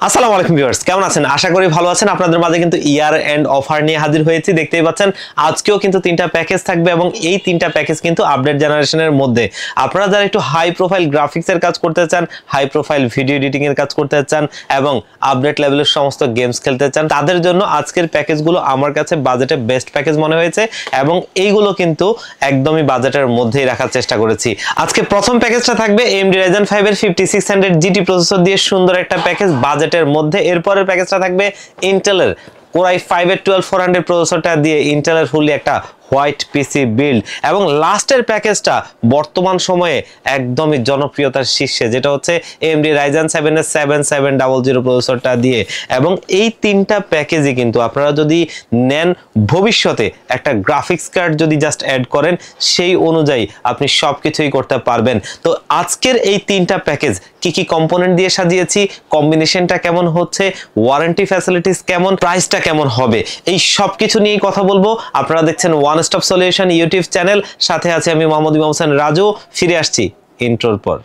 আসসালামু আলাইকুম ভিউয়ার্স, কেমন আছেন? আশা করি ভালো আছেন। আপনাদের মাঝে কিন্তু ইয়ার এন্ড অফার নিয়ে হাজির হয়েছি। দেখতেই পাচ্ছেন আজকেও কিন্তু তিনটা প্যাকেজ থাকবে এবং এই তিনটা প্যাকেজ কিন্তু আপডেট জেনারেশনের মধ্যে। আপনারা যারা একটু হাই প্রোফাইল গ্রাফিক্স এর কাজ করতে চান, হাই প্রোফাইল ভিডিও এডিটিং এর কাজ করতে চান এবং আপডেট লেভেলের সমস্ত গেমস খেলতে চান, তাদের জন্য আজকের প্যাকেজগুলো আমার কাছে বাজেটে বেস্ট প্যাকেজ মনে হয়েছে এবং এইগুলো কিন্তু একদমই বাজেটের মধ্যেই রাখার চেষ্টা করেছি। আজকে প্রথম প্যাকেজটা থাকবে AMD Ryzen 5 এর 5600 GT প্রসেসর দিয়ে সুন্দর একটা প্যাকেজ বাজেটের মধ্যে। এরপরের প্যাকেজটা থাকবে ইন্টেলের Core i5 এর 12400 প্রসেসরটা দিয়ে ইন্টেলের ফুললি একটা হোয়াইট পিসি বিল্ড এবং লাস্টের প্যাকেজটা বর্তমান সময়ে একদমই জনপ্রিয়তার শীর্ষে, যেটা হচ্ছে AMD Ryzen 7 এর 7700 প্রসেসরটা দিয়ে। এবং এই তিনটা প্যাকেজই কিন্তু আপনারা যদি নেন, ভবিষ্যতে একটা গ্রাফিক্স কার্ড যদি জাস্ট অ্যাড করেন, সেই অনুযায়ী আপনি সবকিছুই করতে পারবেন। তো আজকের এই তিনটা প্যাকেজ কি কি কম্পোনেন্ট দিয়ে সাজিয়েছি, কম্বিনেশনটা কেমন হচ্ছে, ওয়ারেন্টি ফ্যাসিলিটিস কেমন, প্রাইসটা কেমন হবে, এই সব কিছু নিয়েই কথা বলবো। আপনারা দেখছেন one stop solution YouTube channel, সাথে আছে আমি মোহাম্মদ ইমাম হোসেন রাজু। ফিরে আসছি ইন্ট্রোর পর।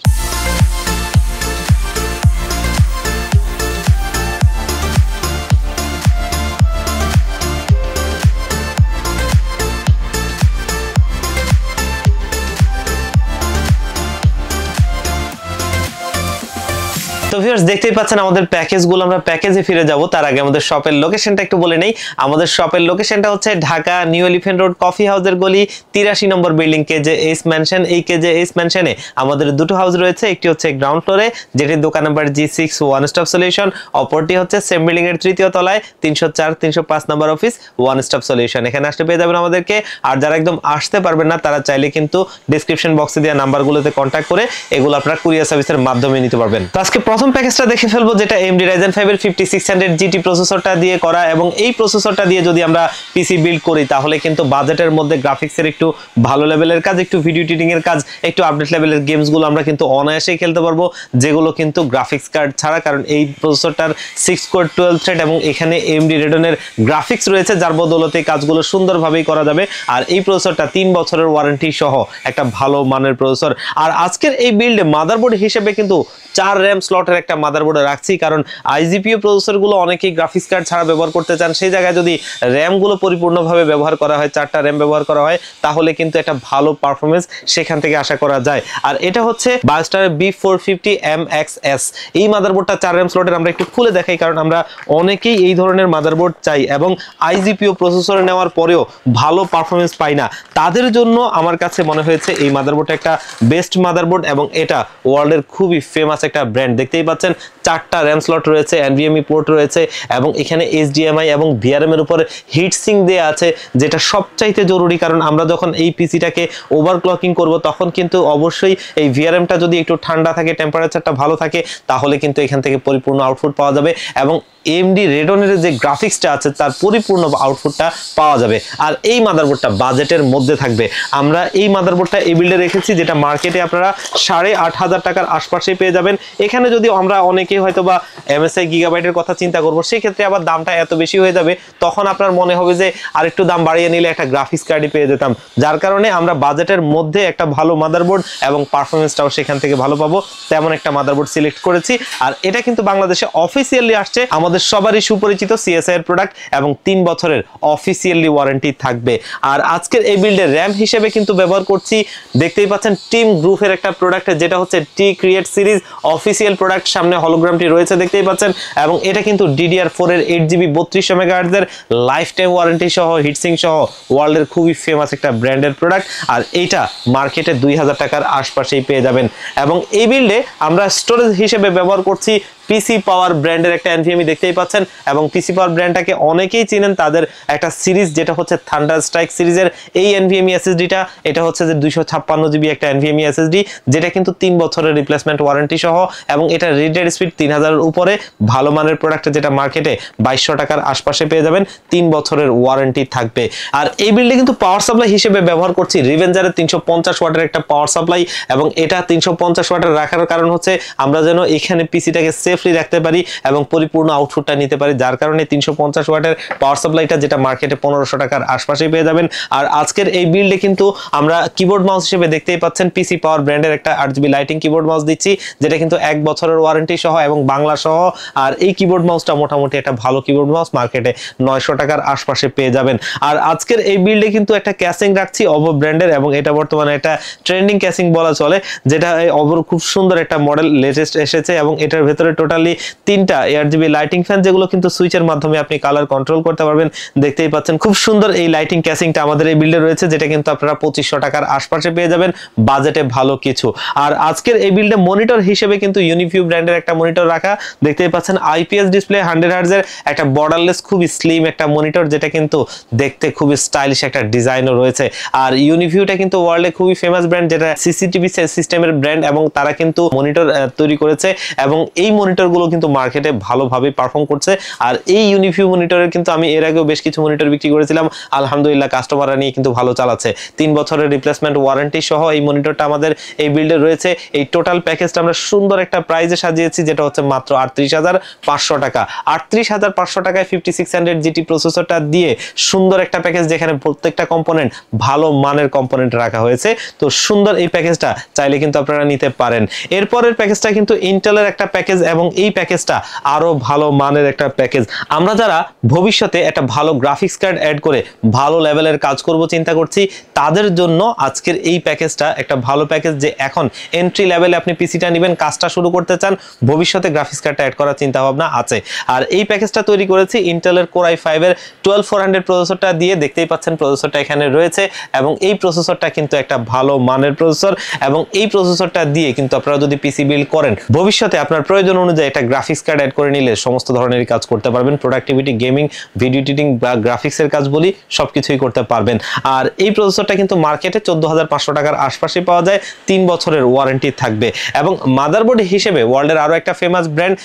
তো ভিউয়ার্স, দেখতেই পাচ্ছেন আমাদের প্যাকেজগুলো, আমরা প্যাকেজে ফিরে যাব। তার আগে আমাদের শপের লোকেশনটা একটু বলে নেই। আমাদের শপের লোকেশনটা হচ্ছে Dhaka new elephant road coffee হাউসের গলি 83 নম্বর বিল্ডিং KJS ম্যানশন। এই KJS ম্যানশনে আমাদের দুটো হাউস রয়েছে, একটি হচ্ছে গ্রাউন্ড ফ্লোরে যেটির দোকান number G6 one stop solution, অপরটি হচ্ছে সেম বিল্ডিং এর তৃতীয় তলায় 304-305 নম্বর অফিস ওয়ান স্টপ সলিউশন। এখানে আসলে পেয়ে যাবেন আমাদেরকে। আর যারা একদম আসতে পারবেন না, তারা চাইলে কিন্তু ডেসক্রিপশন বক্সে দেওয়া নাম্বারগুলোতে কন্ট্যাক্ট করে এগুলো আপনারা কুরিয়ার সার্ভিসের মাধ্যমে নিতে পারবেন। তো আজকে প্রথম প্যাকেজটা দেখে ফেলবো, যেটা AMD Ryzen 5 এর 5600 GT প্রসেসরটা দিয়ে করা। এবং এই প্রসেসরটা দিয়ে যদি আমরা পিসি বিল্ড করি, তাহলে কিন্তু বাজেটের মধ্যে গ্রাফিক্সের একটু ভালো লেভেলের কাজ, একটু ভিডিও এডিটিং এর কাজ, একটু আপডেট লেভেলের গেমসগুলো আমরা কিন্তু অনায়াসেই খেলতে পারবো, যেগুলো কিন্তু গ্রাফিক্স কার্ড ছাড়া। কারণ এই প্রসেসরটার 6 কোর 12 থ্রেড এবং এখানে AMD Radeon এর গ্রাফিক্স রয়েছে, যার বদৌলতে কাজগুলো সুন্দরভাবেই করা যাবে। আর এই প্রসেসরটা 3 বছরের ওয়ারেন্টি সহ একটা ভালো মানের প্রসেসর। আর আজকের এই বিল্ডে মাদারবোর্ড হিসেবে কিন্তু 4 RAM স্লটের একটা মাদারবোর্ডে রাখছি, কারণ IGPU প্রসেসরগুলো অনেকেই গ্রাফিক্স কার্ড ছাড়া ব্যবহার করতে চান। সেই জায়গায় যদি RAM গুলো পরিপূর্ণভাবে ব্যবহার করা হয়, 4টা RAM ব্যবহার করা হয়, তাহলে কিন্তু একটা ভালো পারফরমেন্স সেখান থেকে আশা করা যায়। আর এটা হচ্ছে BioStar B450MXS। এই মাদারবোর্ডটা 4 RAM স্লটের। আমরা একটু খুলে দেখাই, কারণ আমরা অনেকেই এই ধরনের মাদারবোর্ড চাই এবং IGPU প্রসেসর নেওয়ার পরেও ভালো পারফরমেন্স পাই না। তাদের জন্য আমার কাছে মনে হয়েছে এই মাদারবোর্ডটা একটা বেস্ট মাদারবোর্ড এবং এটা ওয়ার্ল্ডের খুবই ফেমাস একটা ব্র্যান্ড। দেখতেই পাচ্ছেন 4টা RAM স্লট রয়েছে, NVMe পোর্ট রয়েছে এবং এখানে HDMI এবং VRM এর উপরে হিট সিঙ্ক দেয়া আছে, যেটা সবচাইতে জরুরি। কারণ আমরা যখন এই পিসিটাকে ওভারক্লকিং করব, তখন কিন্তু অবশ্যই এই VRMটা যদি একটু ঠান্ডা থাকে, টেম্পারেচারটা ভালো থাকে, তাহলে কিন্তু এখান থেকে পরিপূর্ণ আউটপুট পাওয়া যাবে এবং AMD Radeon এর যে গ্রাফিক্সটা আছে তার পরিপূর্ণ আউটপুটটা পাওয়া যাবে। আর এই মাদারবোর্ডটা বাজেটের মধ্যে থাকবে। আমরা এই মাদারবোর্ডটা এই বিল্ডে রেখেছি, যেটা মার্কেটে আপনারা 8500 টাকার আশপাশেই পেয়ে যাবেন। এখানে যদি আমরা অনেকেই হয়তো বা MSI গিগাবাইটের কথা চিন্তা করবো, সেই ক্ষেত্রে আবার দামটা এত বেশি হয়ে যাবে, তখন আপনার মনে হবে যে আরেকটু দাম বাড়িয়ে নিলে একটা গ্রাফিক্স কার্ডই পেয়ে যেতাম। যার কারণে আমরা বাজেটের মধ্যে একটা ভালো মাদারবোর্ড এবং পারফরমেন্সটাও সেখান থেকে ভালো পাবো, তেমন একটা মাদারবোর্ড সিলেক্ট করেছি। আর এটা কিন্তু বাংলাদেশে অফিসিয়ালি আসছে, আমাদের সবারই সুপরিচিত CSI এর প্রোডাক্ট এবং 3 বছরের অফিসিয়ালি ওয়ারেন্টি থাকবে। আর আজকের এই বিল্ডের RAM হিসেবে কিন্তু ব্যবহার করছি, দেখতেই পাচ্ছেন টিম গ্রুপের একটা প্রোডাক্ট, যেটা হচ্ছে T-Create সিরিজ অফিসিয়াল প্রোডাক্ট। সামনে হলোগ্রামটি রয়েছে, দেখতেই পাচ্ছেন। এবং এটা কিন্তু DDR4 এর 8GB 3200 MHz এর লাইফ টাইম ওয়ারেন্টি সহ হিটসিং সহ ওয়ার্ল্ডের খুবই ফেমাস একটা ব্র্যান্ডের প্রোডাক্ট। আর এইটা মার্কেটে 2000 টাকার আশপাশেই পেয়ে যাবেন। এবং এই বিল্ডে আমরা স্টোরেজ হিসেবে ব্যবহার করছি পিসি পাওয়ার ব্র্যান্ডের একটা NVMe, দেখতেই পাচ্ছেন। এবং পিসি পাওয়ার ব্র্যান্ডটাকে অনেকেই চিনেন, তাদের একটা সিরিজ যেটা হচ্ছে থান্ডার স্ট্রাইক সিরিজের এই NVMe SSDটা। এটা হচ্ছে যে 256GB একটা NVMe SSD, যেটা কিন্তু 3 বছরের রিপ্লেসমেন্ট ওয়ারেন্টি সহ এবং এটা রিড রাইট স্পিড 3000 এর উপরে ভালো মানের প্রোডাক্ট, যেটা মার্কেটে 2200 টাকার আশপাশে পেয়ে যাবেন, 3 বছরের ওয়ারেন্টি থাকবে। আর এই বিল্ডে কিন্তু পাওয়ার সাপ্লাই হিসেবে ব্যবহার করছি রিভেঞ্জারের 350 ওয়াটের একটা পাওয়ার সাপ্লাই। এবং এটা 350 ওয়াটের রাখার কারণ হচ্ছে আমরা যেন এখানে পিসিটাকে সেফ সেফলি রাখতে পারি এবং পরিপূর্ণ আউটপুটটা নিতে পারি, যার কারণে 350 ওয়াটের পাওয়ার সাপ্লাইটা যেটা মার্কেটে 1500 টাকার আশপাশে পেয়ে যাবেন। আর আজকের এই বিল্ডে কিন্তু আমরা কিবোর্ড মাউস হিসেবে দেখতেই পাচ্ছেন পিসি পাওয়ার ব্র্যান্ডের একটা RGB লাইটিং কিবোর্ড মাউস দিচ্ছি, যেটা কিন্তু 1 বছরের ওয়ারেন্টি সহ এবং বাংলা সহ। আর এই কিবোর্ড মাউসটা মোটামুটি একটা ভালো কিবোর্ড মাউস, মার্কেটে 900 টাকার আশপাশে পেয়ে যাবেন। আর আজকের এই বিল্ডে কিন্তু একটা ক্যাসিং রাখছি OVO ব্র্যান্ডের, এবং এটা বর্তমানে একটা ট্রেন্ডিং ক্যাসিং বলা চলে, যেটা OVO খুব সুন্দর একটা মডেল লেটেস্ট এসেছে। এবং এটার ভেতরে টোটালি 3টা RGB লাইটিং ফ্যান, যেগুলো কিন্তু সুইচের মাধ্যমে আপনি কালার কন্ট্রোল করতে পারবেন। দেখতেই পাচ্ছেন খুব সুন্দর এই লাইটিং ক্যাসিংটা আমাদের এই বিল্ডে রয়েছে, যেটা কিন্তু আপনারা 2500 টাকার আশপাশে পেয়ে যাবেন, বাজেটে ভালো কিছু। আর আজকের এই বিল্ডে মনিটর হিসেবে কিন্তু ইউনিভিউ ব্র্যান্ডের একটা মনিটর রাখা, দেখতেই পাচ্ছেন IPS ডিসপ্লে 100 হার্জ এর একটা বর্ডারলেস খুব স্লিম একটা মনিটর, যেটা কিন্তু দেখতে খুব স্টাইলিশ একটা ডিজাইনও রয়েছে। আর ইউনিভিউটা কিন্তু ওয়ার্ল্ডে খুবই ফেমাস ব্র্যান্ড, যেটা সিসিটিভি সিস্টেমের ব্র্যান্ড, এবং তারা কিন্তু মনিটর তৈরি করেছে এবং এই মনিটরগুলো কিন্তু মার্কেটে ভালোভাবে পারফর্ম করছে। আর এই ইউনিভিউ মনিটরের কিন্তু আমি এর আগেও বেশ কিছু মনিটর বিক্রি করেছিলাম, আলহামদুলিল্লাহ কাস্টমাররা নিয়ে কিন্তু ভালো চালাচ্ছে। 3 বছরের রিপ্লেসমেন্ট ওয়ারেন্টি সহ এই মনিটরটা আমাদের এই বিল্ডে রয়েছে। এই টোটাল প্যাকেজটা আমরা সুন্দর একটা প্রাইজে সাজিয়েছি, যেটা হচ্ছে মাত্র 38,500 টাকা। 38,500 টাকায় 5600 GT প্রসেসরটা দিয়ে সুন্দর একটা প্যাকেজ, যেখানে প্রত্যেকটা কম্পোনেন্ট ভালো মানের কম্পোনেন্ট রাখা হয়েছে। তো সুন্দর এই প্যাকেজটা চাইলে কিন্তু আপনারা নিতে পারেন। এরপরের প্যাকেজটা কিন্তু ইন্টেলের একটা প্যাকেজ, এবং এই প্যাকেজটা আরো ভালো মানের একটা প্যাকেজ। আমরা যারা ভবিষ্যতে একটা ভালো গ্রাফিক্স কার্ড অ্যাড করে ভালো লেভেলের কাজ করব চিন্তা করছি, তাদের জন্য আজকের এই প্যাকেজটা একটা ভালো প্যাকেজ, যে এখন এন্ট্রি লেভেলে আপনি পিসিটা নেবেন, কাজটা শুরু করতে চান, ভবিষ্যতে গ্রাফিক্স কার্ডটা অ্যাড করার চিন্তা ভাবনা আছে। আর এই প্যাকেজটা তৈরি করেছি ইন্টেলের Core i5 এর 12400 প্রসেসরটা দিয়ে, দেখতেই পাচ্ছেন প্রসেসরটা এখানে রয়েছে, এবং এই প্রসেসরটা কিন্তু একটা ভালো মানের প্রসেসর, এবং এই প্রসেসরটা দিয়ে কিন্তু আপনারা যদি পিসি বিল্ড করেন, ভবিষ্যতে আপনার প্রয়োজন অনুযায়ী একটা গ্রাফিক্স কার্ড অ্যাড করে নিলে সমস্ত ধরনের কাজ করতে পারবেন। প্রোডাক্টিভিটি, গেমিং, ভিডিও এডিটিং বা গ্রাফিক্সের কাজ বলি, সবকিছুই করতে পারবেন। আর এই প্রসেসরটা কিন্তু মার্কেটে 14,500 টাকার আশপাশে পাওয়া যায়, 3 বছরের ওয়ারেন্টি থাকবে। এবং মাদারবোর্ড হিসেবে ওয়ার্ল্ডের আরো একটা ফেমাস ব্র্যান্ড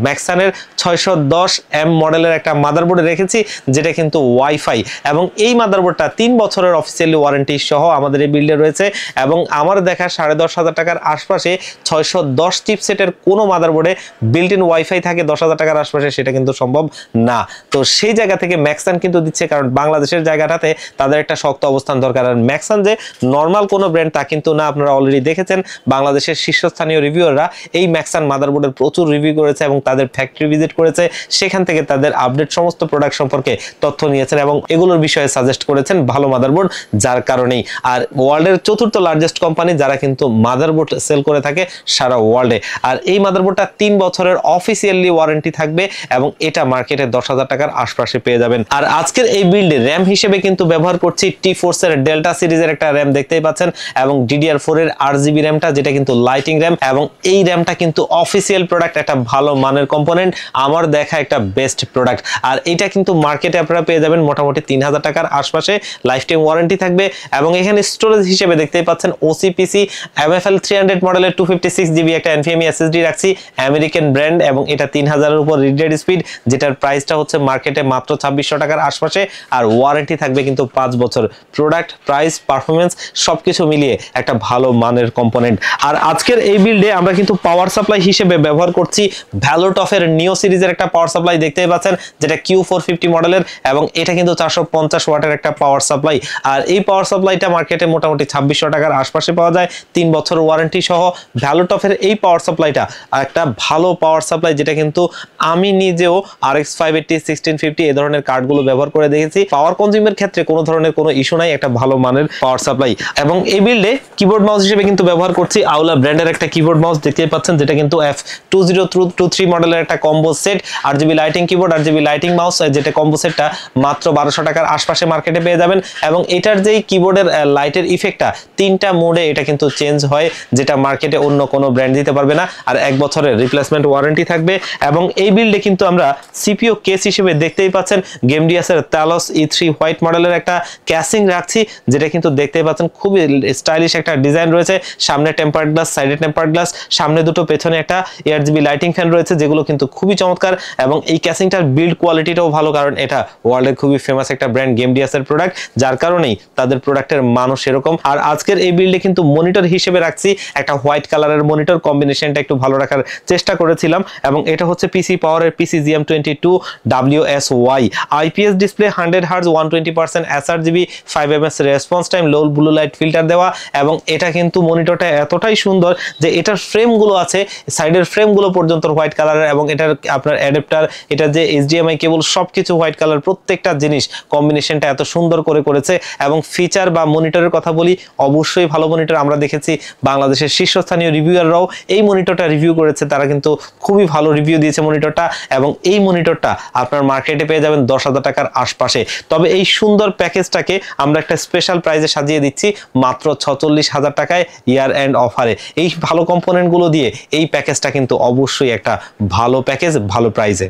ম্যাক্সানের 610M মডেলের একটা মাদারবোর্ড রেখেছি, যেটা কিন্তু ওয়াইফাই, এবং এই মাদারবোর্ডটা 3 বছরের অফিসিয়ালি ওয়ারেন্টি সহ আমাদের এই বিল্ডে রয়েছে। এবং আমার দেখা 10,500 টাকার আশপাশে 610 চিপসেটের কোনো মাদারবোর্ডে বিল্ট ইন ওয়াইফাই থাকে 10,000 টাকার আশপাশে, সেটা কিন্তু সম্ভব না। তো সেই জায়গা থেকে ম্যাক্সান কিন্তু দিচ্ছে, কারণ বাংলাদেশের জায়গাটাতে তাদের একটা শক্ত অবস্থান দরকার। আর ম্যাক্সান যে নর্মাল কোনো ব্র্যান্ড তা কিন্তু না, আপনারা অলরেডি দেখেছেন বাংলাদেশের শীর্ষস্থানীয় রিভিউয়াররা এই ম্যাক্সান মাদারবোর্ডের প্রচুর রিভিউ করেছে এবং তাদের ফ্যাক্টরি ভিজিট করেছে, সেখান থেকে তাদের আপডেট সমস্ত প্রোডাক্ট সম্পর্কে তথ্য নিয়েছেন এবং এগুলোর বিষয়ে সাজেস্ট করেছেন ভালো মাদারবোর্ড, যার কারণেই। আর ওয়ার্ল্ডের 4th লার্জেস্ট কোম্পানি যারা কিন্তু মাদারবোর্ড সেল করে থাকে সারা ওয়ার্ল্ডে। আর এই মাদারবোর্ডটা 3 বছরের অফিসিয়ালি ওয়ারেন্টি থাকবে, এবং এটা মার্কেটে 10,000 টাকার আশপাশে পেয়ে যাবেন। আর আজকের এই বিল্ডে র্যাম হিসেবে কিন্তু ব্যবহার করছি T-Force এর ডেল্টা সিরিজের একটা র্যাম, দেখতেই পাচ্ছেন, এবং DDR4 এর 8GB র্যামটা, যেটা কিন্তু লাইটিং র্যাম, এবং এই র্যামটা কিন্তু অফিসিয়াল প্রোডাক্ট, একটা ভালো মানের কম্পোনেন্ট, আমার দেখা একটা বেস্ট প্রোডাক্ট। আর এটা কিন্তু মার্কেটে আপনারা পেয়ে যাবেন মোটামুটি 3,000 টাকার আশপাশে, লাইফ টাইম ওয়ারেন্টি থাকবে। এবং এখানে স্টোরেজ হিসেবে দেখতেই পাচ্ছেন OCPC MFL 300 মডেলের 256GB একটা NVMe SSD রাখছি, আমেরিকান ব্র্যান্ড, এবং এটা 3000 এর উপর রিড রাইট স্পিড, যেটার প্রাইসটা হচ্ছে মার্কেটে মাত্র 2600 টাকার আশপাশে। আর ওয়ারেন্টি থাকবে কিন্তু 5 বছর। প্রোডাক্ট, প্রাইস, পারফরমেন্স সবকিছু মিলিয়ে একটা ভালো মানের কম্পোনেন্ট। আর আজকের এই বিল্ডে আমরা কিন্তু পাওয়ার সাপ্লাই হিসেবে ব্যবহার করছি ভ্যালোটফের নিও সিরিজের একটা পাওয়ার সাপ্লাই, দেখতেই পাচ্ছেন, যেটা Q450 মডেলের, এবং এটা কিন্তু 450 ওয়াটের একটা পাওয়ার সাপ্লাই। আর এই পাওয়ার সাপ্লাইটা মার্কেটে মোটামুটি 2600 টাকার আশপাশে পাওয়া যায়, 3 বছর ওয়ারেন্টি সহ। ভ্যালোটফের এই পাওয়ার সাপ্লাইটা একটা ভালো পাওয়ার সাপ্লাই, যেটা কিন্তু আমি নিজেও RX 580, 1650 এই ধরনের কার্ডগুলো ব্যবহার করে দেখেছি। পাওয়ার কনজিউমের ক্ষেত্রে কোনো ধরনের কোনো ইস্যু নাই, একটা ভালো মানের পাওয়ার সাপ্লাই। এবং এই বিল্ডে কিবোর্ড মাউস হিসেবে কিন্তু ব্যবহার করছি আউলা ব্র্যান্ডের একটা কিবোর্ড মাউস, দেখতেই পাচ্ছেন, যেটা কিন্তু F2023 মডেলের একটা combo set, RGB lighting keyboard, RGB lighting mouse, যেটা কম্বো সেটটা মাত্র 1200 টাকার আশপাশে মার্কেটে পেয়ে যাবেন। এবং এটার যেই কিবোর্ডের লাইটের ইফেক্টটা 3টা মোডে এটা কিন্তু চেঞ্জ হয়, যেটা মার্কেটে অন্য কোনো ব্র্যান্ড দিতে পারবে না। আর 1 বছরের রিপ্লেসমেন্ট ওয়ারেন্টি থাকবে। এবং এই বিল্ডে কিন্তু আমরা CPU কেস হিসেবে দেখতেই পাচ্ছেন গেমডিয়াসের Talos E3 হোয়াইট মডেলের একটা ক্যাসিং রাখছি, যেটা কিন্তু দেখতেই পাচ্ছেন খুবই স্টাইলিশ একটা ডিজাইন রয়েছে। সামনে টেম্পার্ড গ্লাস, সাইডে টেম্পার্ড গ্লাস, সামনে দুটো, পেছনে একটা RGB লাইটিং ফ্যান রয়েছে, যেগুলো কিন্তু খুবই চমৎকার। এবং এই ক্যাসিংটার বিল্ড কোয়ালিটিটাও ভালো, কারণ এটা ওয়ার্ল্ডের খুবই ফেমাস একটা ব্র্যান্ড গেমডিয়াসের প্রোডাক্ট, যার কারণেই তাদের প্রোডাক্টের মানও সেরকম। আর আজকের এই বিল্ডে কিন্তু মনিটর হিসেবে রাখছি একটা হোয়াইট কালারের মনিটর, কম্বিনেশনটা একটু ভালো রাখার চেষ্টা করেছিলাম। এবং এটা হচ্ছে পিসি পাওয়ারের PCGM22 WSY IPS display 100 Hz 120% sRGB 5ms response time low blue light filter দেওয়া। এবং এটা কিন্তু মনিটরটা এতটাই সুন্দর যে এটার ফ্রেমগুলো আছে সাইডের ফ্রেমগুলো পর্যন্ত হোয়াইট কালারের, এবং এটার আপনার অ্যাডাপ্টার, এটা যে HDMI কেবল সবকিছু হোয়াইট কালার, প্রত্যেকটা জিনিস কম্বিনেশনটা এত সুন্দর করে করেছে। এবং ফিচার বা মনিটরের কথা বলি, অবশ্যই ভালো মনিটর। আমরা দেখেছি বাংলাদেশের শীর্ষস্থানীয় রিভিউয়াররাও এই মনিটরটা রিভিউ করেছে, তারা কিন্তু খুবই ভালো রিভিউ দিয়েছে মনিটরটা। এবং এই মনিটরটা আপনার মার্কেটে পেয়ে যাবেন 10,000 টাকার আশপাশে। তবে এই সুন্দর প্যাকেজটাকে আমরা একটা স্পেশাল প্রাইসে সাজিয়ে দিচ্ছি মাত্র 46,000 টাকায় ইয়ার এন্ড অফারে। এই ভালো কম্পোনেন্টগুলো দিয়ে এই প্যাকেজটা কিন্তু অবশ্যই একটা ভালো প্যাকেজ, ভালো প্রাইসে।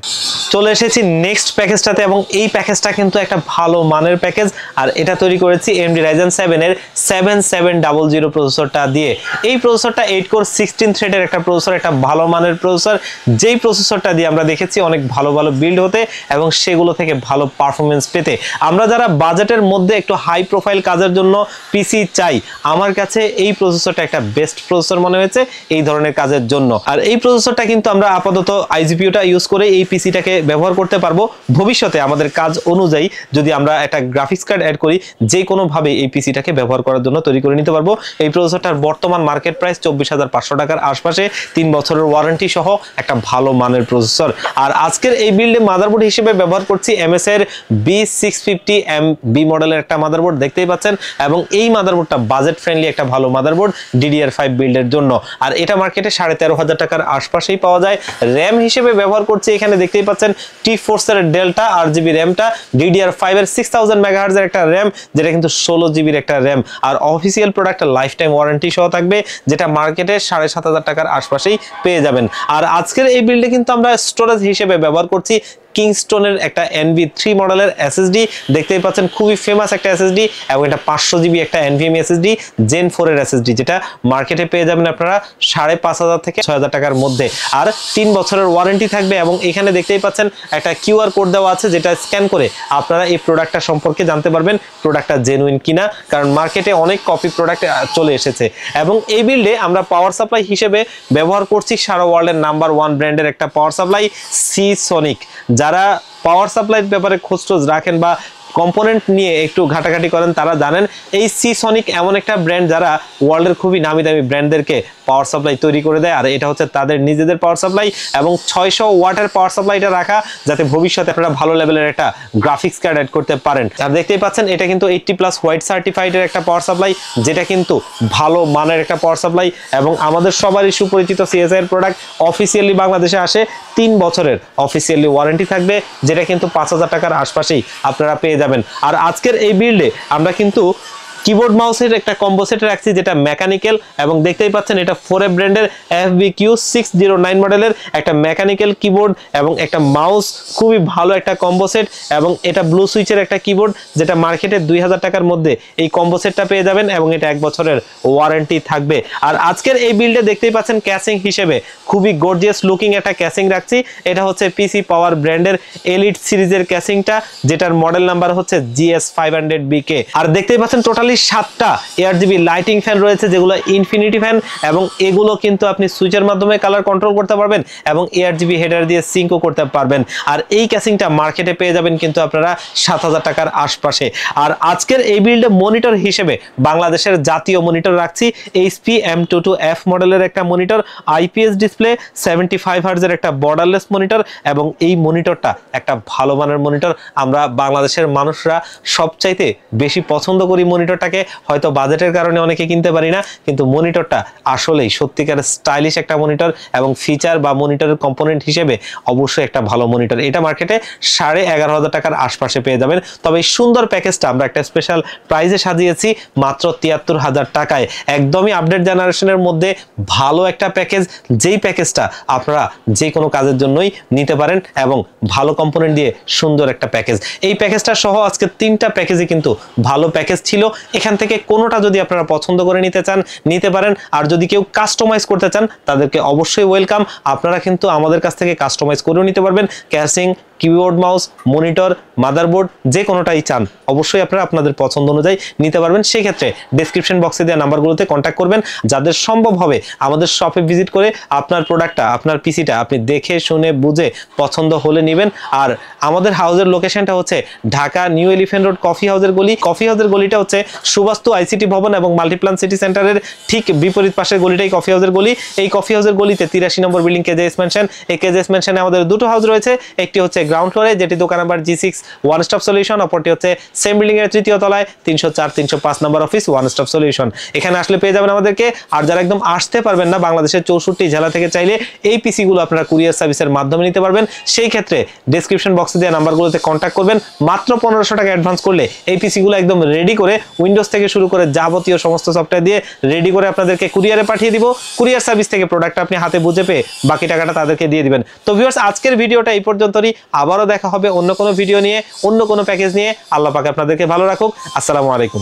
চলে এসেছি নেক্সট প্যাকেজটাতে, এবং এই প্যাকেজটা কিন্তু একটা ভালো মানের প্যাকেজ। আর এটা তৈরি করেছি AMD Ryzen 7 এর 7700 প্রসেসরটা দিয়ে। এই প্রসেসরটা 8 কোর 16 থ্রেডের একটা প্রসেসর, একটা ভালো মানের প্রসেসর, যেই প্রসেসরটা দিয়ে আমরা দেখেছি অনেক ভালো ভালো বিল্ড হতে এবং সেগুলো থেকে ভালো পারফরমেন্স পেতে। আমরা যারা বাজেটের মধ্যে একটু হাই প্রোফাইল কাজের জন্য পিসি চাই, আমার কাছে এই প্রসেসরটা একটা বেস্ট প্রসেসর মনে হয়েছে এই ধরনের কাজের জন্য। আর এই প্রসেসরটা কিন্তু আমরা আপাতত iGPUটা ইউজ করে এই পিসিটাকে ব্যবহার করতে পারবো। ভবিষ্যতে আমাদের কাজ অনুযায়ী যদি আমরা একটা গ্রাফিক্স কার্ড অ্যাড করি, যে কোনো ভাবে এই পিসিটাকে ব্যবহার করার জন্য তৈরি করে নিতে পারবো। এই প্রসেসরটার বর্তমান মার্কেট প্রাইস 24,500 টাকার আশপাশে, 3 বছরের ওয়ারেন্টি সহ একটা ভালো মানের প্রসেসর। আর আজকের এই বিল্ডে মাদারবোর্ড হিসেবে ব্যবহার করছি MS এর B650MB মডেলের একটা মাদারবোর্ড, দেখতেই পাচ্ছেন। এবং এই মাদারবোর্ডটা বাজেট ফ্রেন্ডলি একটা ভালো মাদারবোর্ড DDR5 বিল্ডের জন্য। আর এটা মার্কেটে 13,500 টাকার আশপাশেই পাওয়া যায়। র্যাম হিসেবে ব্যবহার করছি এখানে দেখতেই পাচ্ছেন T-Force এর ডেল্টা RGB র্যামটা, DDR5 এর 6000 MHz এর একটা র্যাম, যেটা কিন্তু 16 GB এর একটা র্যাম। আর official product lifetime warranty সহ থাকবে, যেটা মার্কেটে 7,500 টাকার আশপাশেই পেয়ে যাবেন। আর আজকের এই বিল্ডে কিন্তু আমরা স্টোরেজ হিসেবে ব্যবহার করছি কিংস্টোনের একটা NV3 মডেলের SSD, দেখতেই পাচ্ছেন খুবই ফেমাস একটা SSD। এবং এটা 500 GB একটা NVMe SSD Gen 4 এর SSD, যেটা মার্কেটে পেয়ে যাবেন আপনারা 5,500 থেকে 6,000 টাকার মধ্যে। আর 3 বছরের ওয়ারেন্টি থাকবে। এবং এখানে দেখতেই পাচ্ছেন একটা QR কোড দেওয়া আছে, যেটা স্ক্যান করে আপনারা এই প্রোডাক্টটা সম্পর্কে জানতে পারবেন প্রোডাক্টটা জেনুইন কিনা, কারণ মার্কেটে অনেক কপি প্রোডাক্ট চলে এসেছে। এবং এই বিল্ডে আমরা পাওয়ার সাপ্লাই হিসেবে ব্যবহার করছি সারা ওয়ার্ল্ডের নাম্বার 1 ব্র্যান্ডের একটা পাওয়ার সাপ্লাই Seasonic। যারা পাওয়ার সাপ্লাইয়ের ব্যাপারে খোঁজটোজ রাখেন বা কম্পোনেন্ট নিয়ে একটু ঘাটাঘাটি করেন, তারা জানেন এই Seasonic এমন একটা ব্র্যান্ড যারা ওয়ার্ল্ডের খুবই নামি দামি ব্র্যান্ডদেরকে পাওয়ার সাপ্লাই তৈরি করে দেয়। আর এটা হচ্ছে তাদের নিজেদের পাওয়ার সাপ্লাই, এবং 600 ওয়াটের পাওয়ার সাপ্লাইটা রাখা, যাতে ভবিষ্যতে আপনারা ভালো লেভেলের একটা গ্রাফিক্স কার্ড অ্যাড করতে পারেন। আর দেখতেই পাচ্ছেন এটা কিন্তু 80+ হোয়াইট সার্টিফাইডের একটা পাওয়ার সাপ্লাই, যেটা কিন্তু ভালো মানের একটা পাওয়ার সাপ্লাই। এবং আমাদের সবারই সুপরিচিত CSI এর প্রোডাক্ট অফিসিয়ালি বাংলাদেশে আসে, 3 বছরের অফিসিয়ালি ওয়ারেন্টি থাকবে, যেটা কিন্তু 5,000 টাকার আশপাশেই আপনারা পেয়ে যাবেন। আর আজকের এই বিল্ডে আমরা কিন্তু কিবোর্ড মাউসের একটা কম্বো সেট রাখছি, যেটা মেকানিক্যাল। এবং দেখতেই পাচ্ছেন এটা 4A ব্র্যান্ডের FBQ609 মডেলের একটা মেকানিক্যাল কিবোর্ড এবং একটা মাউস, খুবই ভালো একটা কম্বো সেট। এবং এটা ব্লু সুইচের একটা কিবোর্ড, যেটা মার্কেটে 2,000 টাকার মধ্যে এই কম্বো সেটটা পেয়ে যাবেন, এবং এটা 1 বছরের ওয়ারেন্টি থাকবে। আর আজকের এই বিল্ডে দেখতেই পাচ্ছেন ক্যাসিং হিসেবে খুবই গর্জিয়াস লুকিং একটা ক্যাসিং রাখছি। এটা হচ্ছে পিসি পাওয়ার ব্র্যান্ডের এলিট সিরিজের ক্যাসিংটা, যেটার মডেল নাম্বার হচ্ছে GS500BK। আর দেখতেই পাচ্ছেন টোটালি 7টা ARGB লাইটিং ফ্যান রয়েছে, যেগুলো ইনফিনিটি ফ্যান, এবং এগুলো কিন্তু আপনি সুইচের মাধ্যমে কালার কন্ট্রোল করতে পারবেন এবং ARGB হেডার দিয়ে সিঙ্কও করতে পারবেন। আর এই ক্যাসিংটা মার্কেটে পেয়ে যাবেন কিন্তু আপনারা 7,000 টাকার আশপাশে। আর আজকের এই বিল্ডে মনিটর হিসেবে বাংলাদেশের জাতীয় মনিটর রাখছি HP M22F মডেলের একটা মনিটর, IPS ডিসপ্লে, 75 Hz এর একটা বর্ডারলেস মনিটর। এবং এই মনিটরটা একটা ভালো মানের মনিটর। আমরা বাংলাদেশের মানুষরা সবচাইতে বেশি পছন্দ করি মনিটরটাকে, হয়তো বাজেটের কারণে অনেকে কিনতে পারি না, কিন্তু মনিটরটা আসলেই সত্যিকার স্টাইলিশ একটা মনিটর, এবং ফিচার বা মনিটরের কম্পোনেন্ট হিসেবে অবশ্যই একটা ভালো মনিটর। এটা মার্কেটে 11,500 টাকার আশপাশে পেয়ে যাবেন। তবে এই সুন্দর প্যাকেজটা আমরা একটা স্পেশাল প্রাইসে সাজিয়েছি মাত্র 73,000 টাকায়। একদমই আপডেট জেনারেশনের মধ্যে ভালো একটা প্যাকেজ, যেই প্যাকেজটা আপনারা যে কোনো কাজের জন্যই নিতে পারেন, এবং ভালো কম্পোনেন্ট দিয়ে সুন্দর একটা প্যাকেজ। এই প্যাকেজটা সহ আজকে 3টা প্যাকেজই কিন্তু ভালো প্যাকেজ ছিল। এখান থেকে কোনোটা যদি আপনারা পছন্দ করে নিতে চান নিতে পারেন। আর যদি কেউ কাস্টমাইজ করতে চান তাদেরকে অবশ্যই ওয়েলকাম। আপনারা কিন্তু আমাদের কাছ থেকে কাস্টমাইজ করেও নিতে পারবেন। Casing, keyboard mouse monitor motherboard যে কোনোটাই চান অবশ্যই আপনারা আপনাদের পছন্দ অনুযায়ী নিতে পারবেন। সেই ক্ষেত্রে ডেসক্রিপশন বক্সে দেওয়া নাম্বারগুলোতে কন্ট্যাক্ট করবেন। যাদের সম্ভব হবে আমাদের শপে ভিজিট করে আপনার প্রোডাক্টটা আপনার পিসিটা আপনি দেখে শুনে বুঝে পছন্দ হলে নেবেন। আর আমাদের হাউসের লোকেশনটা হচ্ছে Dhaka new elephant road coffee হাউসের গলি। কফি হাউসের গলিটা হচ্ছে সুবাস্তু আইসিটি ভবন এবং মাল্টিপ্লান সিটি সেন্টারের ঠিক বিপরীত পাশের গলিটাই কফি হাউসের গলি। এই কফি হাউসের গলিতে 83 নম্বর বিল্ডিং কেজেএস ম্যানশন। এই কেজেএস ম্যানশনে আমাদের দুটো হাউস রয়েছে, একটি হচ্ছে গ্রাউন্ড ফ্লোরে যেটি দোকান number G6 one stop solution, অপরটি হচ্ছে সেম বিল্ডিং এর তৃতীয় তলায় 304-305 নম্বর অফিস ওয়ান স্টপ সলিউশন। এখানে আসলে পেয়ে যাবেন আমাদেরকে। আর যারা একদম আসতে পারবেন না বাংলাদেশের 64 জেলা থেকে চাইলে এই পিসি গুলো আপনারা কুরিয়ার সার্ভিসের মাধ্যমে নিতে পারবেন। সেই ক্ষেত্রে ডেসক্রিপশন বক্সে দেওয়া নাম্বারগুলোতে কন্ট্যাক্ট করবেন। মাত্র 1500 টাকা অ্যাডভান্স করলে এই পিসি গুলো একদম রেডি করে উইন্ডোজ থেকে শুরু করে যাবতীয় সমস্ত সফটওয়্যার দিয়ে রেডি করে আপনাদেরকে কুরিয়ারে পাঠিয়ে দিব। কুরিয়ার সার্ভিস থেকে প্রোডাক্ট আপনি হাতে বুঝে পেয়ে বাকি টাকাটা তাদেরকে দিয়ে দিবেন। তো ভিউয়ার্স আজকের ভিডিওটা এই পর্যন্তই। আবারও দেখা হবে অন্য কোনো ভিডিও নিয়ে, অন্য কোনো প্যাকেজ নিয়ে। আল্লাহ পাক আপনাদেরকে ভালো রাখুক। আসসালামু আলাইকুম।